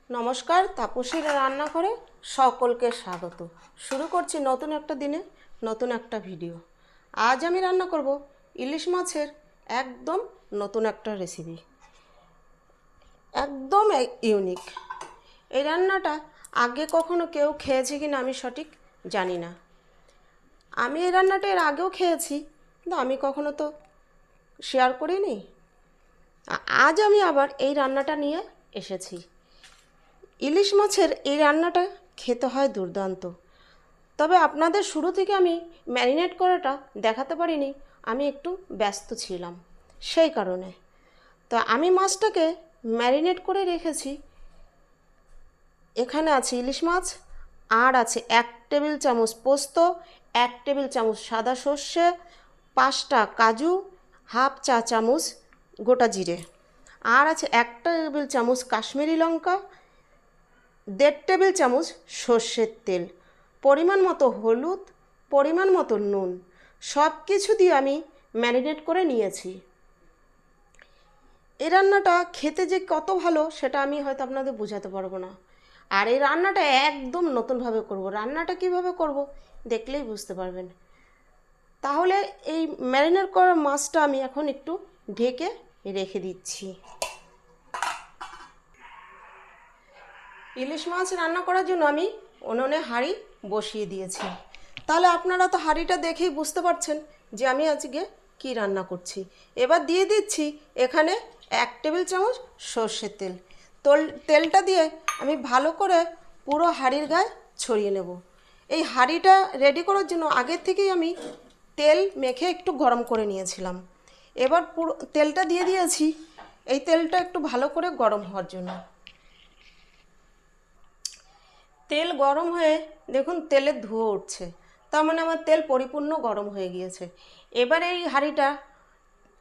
নমস্কার, তাপসীর রান্নাঘরে সকলকে স্বাগত। শুরু করছি নতুন একটা দিনে নতুন একটা ভিডিও। আজ আমি রান্না করব ইলিশ মাছের একদম নতুন একটা রেসিপি, একদম ইউনিক। এই রান্নাটা আগে কখনো কেউ খেয়েছে কিনা আমি সঠিক জানি না। আমি এই রান্নাটা এর আগেও খেয়েছি, কিন্তু আমি কখনো তো শেয়ার করিনি। আজ আমি আবার এই রান্নাটা নিয়ে এসেছি। ইলিশ মাছের এই রান্নাটা খেতে হয় দুর্দান্ত। তবে আপনাদের শুরু থেকে আমি ম্যারিনেট করাটা দেখাতে পারিনি, আমি একটু ব্যস্ত ছিলাম সেই কারণে। তো আমি মাছটাকে ম্যারিনেট করে রেখেছি। এখানে আছে ইলিশ মাছ, আর আছে 1 টেবিল চামচ পোস্ত, 1 টেবিল চামচ সাদা সর্ষে, 5টা কাজু, হাফ চা চামচ গোটা জিরে, আর আছে 1 টেবিল চামচ কাশ্মীরি লঙ্কা, 1.5 টেবিল চামচ সর্ষের তেল, পরিমাণ মতো হলুদ, পরিমাণ মতো নুন, সব কিছু দিয়ে আমি ম্যারিনেট করে নিয়েছি। এই রান্নাটা খেতে যে কত ভালো সেটা আমি হয়তো আপনাদের বোঝাতে পারবো না। আর এই রান্নাটা একদম নতুনভাবে করব। রান্নাটা কিভাবে করব দেখলেই বুঝতে পারবেন। তাহলে এই ম্যারিনেট করা মাছটা আমি এখন একটু ঢেকে রেখে দিচ্ছি। ইলিশ মাছ রান্না করার জন্য আমি উনুনে হাঁড়ি বসিয়ে দিয়েছি। তাহলে আপনারা তো হাঁড়িটা দেখেই বুঝতে পারছেন যে আমি আজকে কি রান্না করছি। এবার দিয়ে দিচ্ছি এখানে 1 টেবিল চামচ সর্ষের তেল। তেলটা দিয়ে আমি ভালো করে পুরো হাঁড়ির গায়ে ছড়িয়ে নেব। এই হাঁড়িটা রেডি করার জন্য আগের থেকেই আমি তেল মেখে একটু গরম করে নিয়েছিলাম। এবার পুরো তেলটা দিয়ে দিয়েছি, এই তেলটা একটু ভালো করে গরম হওয়ার জন্য। তেল গরম হয়ে দেখুন তেলের ধোঁয়া উঠছে, তার মানে আমার তেল পরিপূর্ণ গরম হয়ে গিয়েছে। এবার এই হাঁড়িটা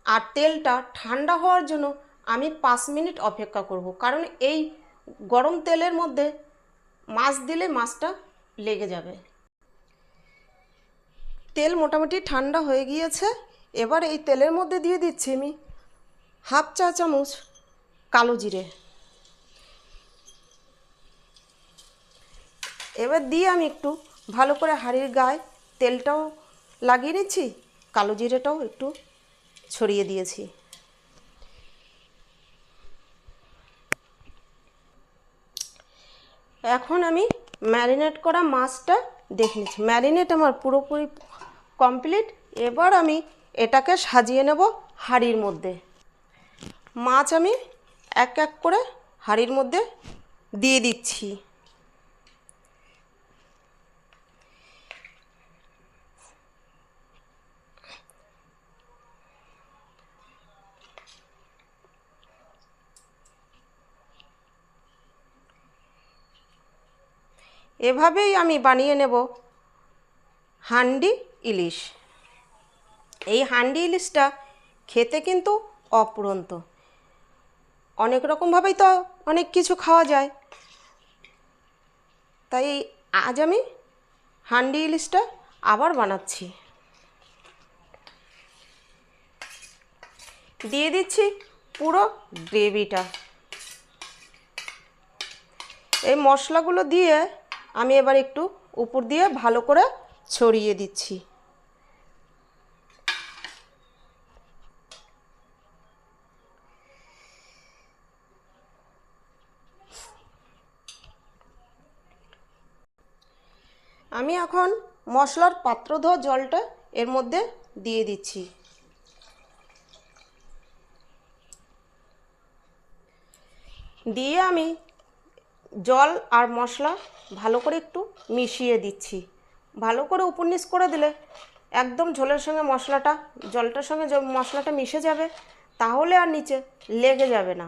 আর তেলটা ঠান্ডা হওয়ার জন্য আমি 5 মিনিট অপেক্ষা করব, কারণ এই গরম তেলের মধ্যে মাছ দিলে মাছটা লেগে যাবে। তেল মোটামুটি ঠান্ডা হয়ে গিয়েছে। এবার এই তেলের মধ্যে দিয়ে দিচ্ছি আমি হাফ চা চামচ কালো জিরে। এবার দিয়ে আমি একটু ভালো করে হাঁড়ির গায়ে তেলটাও লাগিয়ে নিচ্ছি, কালো জিরেটাও একটু ছড়িয়ে দিয়েছি। এখন আমি ম্যারিনেট করা মাছটা দেখে নিচ্ছি। ম্যারিনেট আমার পুরোপুরি কমপ্লিট। এবার আমি এটাকে সাজিয়ে নেব হাঁড়ির মধ্যে। মাছ আমি এক এক করে হাঁড়ির মধ্যে দিয়ে দিচ্ছি। এভাবেই আমি বানিয়ে নেব হান্ডি ইলিশ। এই হান্ডি ইলিশটা খেতে কিন্তু অপূরন্ত। অনেক রকমভাবেই তো অনেক কিছু খাওয়া যায়, তাই আজ আমি হান্ডি ইলিশটা আবার বানাচ্ছি। দিয়ে দিচ্ছি পুরো গ্রেভিটা। এই মশলাগুলো দিয়ে আমি এবার একটু উপর দিয়ে ভালো করে ছড়িয়ে দিচ্ছি। আমি এখন মশলার পাত্র ধোয়া জলটা এর মধ্যে দিয়ে দিচ্ছি। দিয়ে আমি জল আর মশলা ভালো করে একটু মিশিয়ে দিচ্ছি। ভালো করে উপর নিচ করে দিলে একদম ঝোলের সঙ্গে মশলাটা, জলটার সঙ্গে মশলাটা মিশে যাবে, তাহলে আর নিচে লেগে যাবে না।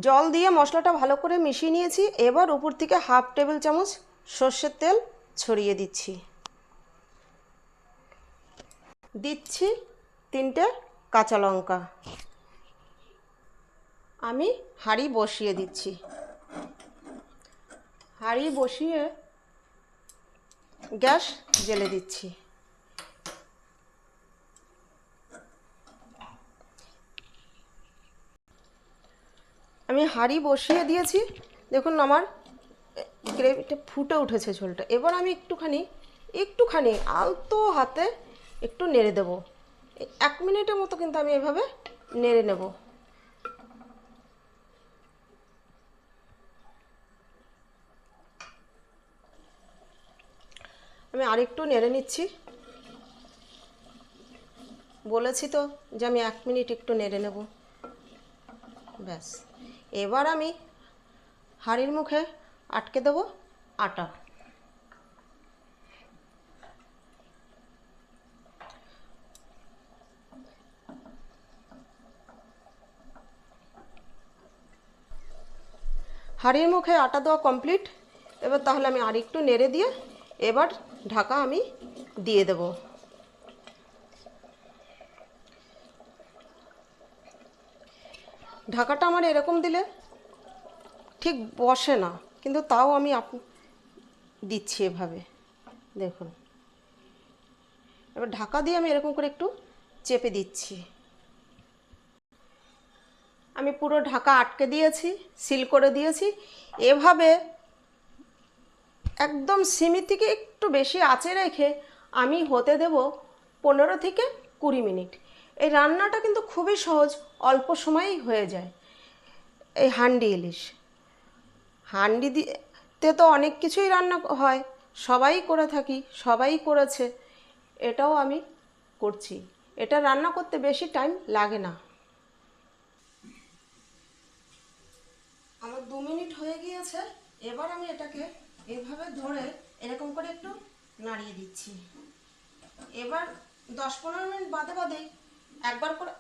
জল দিয়ে মশলাটা ভালো করে মিশিয়ে নিয়েছি। এবার উপর থেকে হাফ টেবিল চামচ সর্ষের তেল ছড়িয়ে দিচ্ছি। দিচ্ছি 3টে কাঁচা লঙ্কা। আমি হাঁড়ি বসিয়ে দিচ্ছি। হাঁড়ি বসিয়ে গ্যাস জ্বেলে দিচ্ছি। আমি হাঁড়ি বসিয়ে দিয়েছি, দেখুন আমার গ্রেভিটা ফুটে উঠেছে ঝোলটা। এবার আমি একটুখানি আলতো হাতে একটু নেড়ে দেবো। 1 মিনিটের মতো কিন্তু আমি এভাবে নেড়ে নেব। আমি আরেকটু নেড়ে নিচ্ছি, বলেছি তো যে আমি 1 মিনিট একটু নেড়ে নেব। ব্যাস, এবার আমি হাঁড়ির মুখে আটকে দেবো আটা। হাঁড়ির মুখে আটা দেওয়া কমপ্লিট। এবার তাহলে আমি আরেকটু নেড়ে দিয়ে এবার ঢাকা আমি দিয়ে দেব। ঢাকাটা আমার এরকম দিলে ঠিক বসে না, কিন্তু তাও আমি দিচ্ছি এভাবে, দেখুন। এবার ঢাকা দিয়ে আমি এরকম করে একটু চেপে দিচ্ছি। আমি পুরো ঢাকা আটকে দিয়েছি, সিল করে দিয়েছি। এভাবে একদম সিমি থেকে একটু বেশি আঁচে রেখে আমি হতে দেব 15 থেকে 20 মিনিট। এই রান্নাটা কিন্তু খুবই সহজ, অল্প সময়েই হয়ে যায়। এই হান্ডি ইলিশ, হান্ডি দিয়ে তো অনেক কিছুই রান্না হয়, সবাই করে থাকি, সবাই করেছে, এটাও আমি করছি। এটা রান্না করতে বেশি টাইম লাগে না। আমার 2 মিনিট হয়ে গিয়েছে। এবার আমি এটাকে এভাবে ধরে এরকম করে একটু নাড়িয়ে দিচ্ছি। এবার 10-15 মিনিট বাদে বাদে একবার করে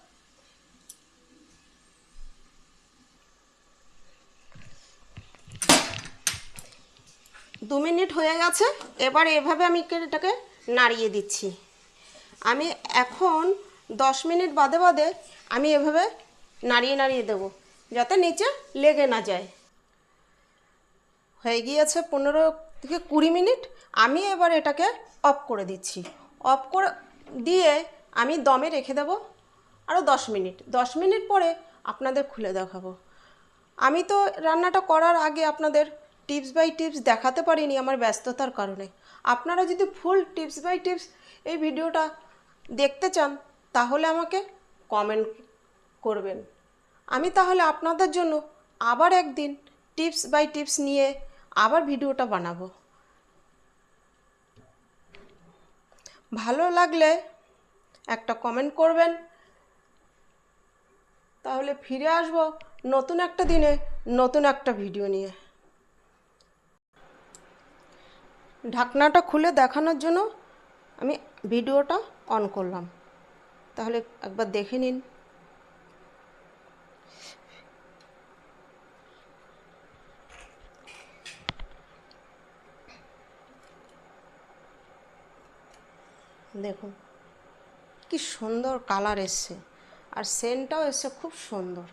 2 মিনিট হয়ে গেছে। এবার এভাবে আমি এটাকে নাড়িয়ে দিচ্ছি। আমি এখন 10 মিনিট বাদে বাদে আমি এভাবে নাড়িয়ে দেব, যাতে নিচে লেগে না যায়। হয়ে গিয়েছে 15 থেকে 20 মিনিট। আমি এবার এটাকে অফ করে দিচ্ছি। অফ করে দিয়ে আমি দমে রেখে দেব আরও 10 মিনিট। 10 মিনিট পরে আপনাদের খুলে দেখাবো। আমি তো রান্নাটা করার আগে আপনাদের টিপস বাই টিপস দেখাতে পারিনি আমার ব্যস্ততার কারণে। আপনারা যদি ফুল টিপস বাই টিপস এই ভিডিওটা দেখতে চান তাহলে আমাকে কমেন্ট করবেন। আমি তাহলে আপনাদের জন্য আবার একদিন টিপস বাই টিপস নিয়ে আবার ভিডিওটা বানাবো। ভালো লাগলে একটা কমেন্ট করবেন। তাহলে ফিরে আসবো নতুন একটা দিনে নতুন একটা ভিডিও নিয়ে। ঢাকনাটা খুলে দেখানোর জন্য আমি ভিডিওটা অন করলাম, তাহলে একবার দেখে নিন। দেখুন কি সুন্দর কালার এসছে, আর সেন্টটাও এসছে খুব সুন্দর।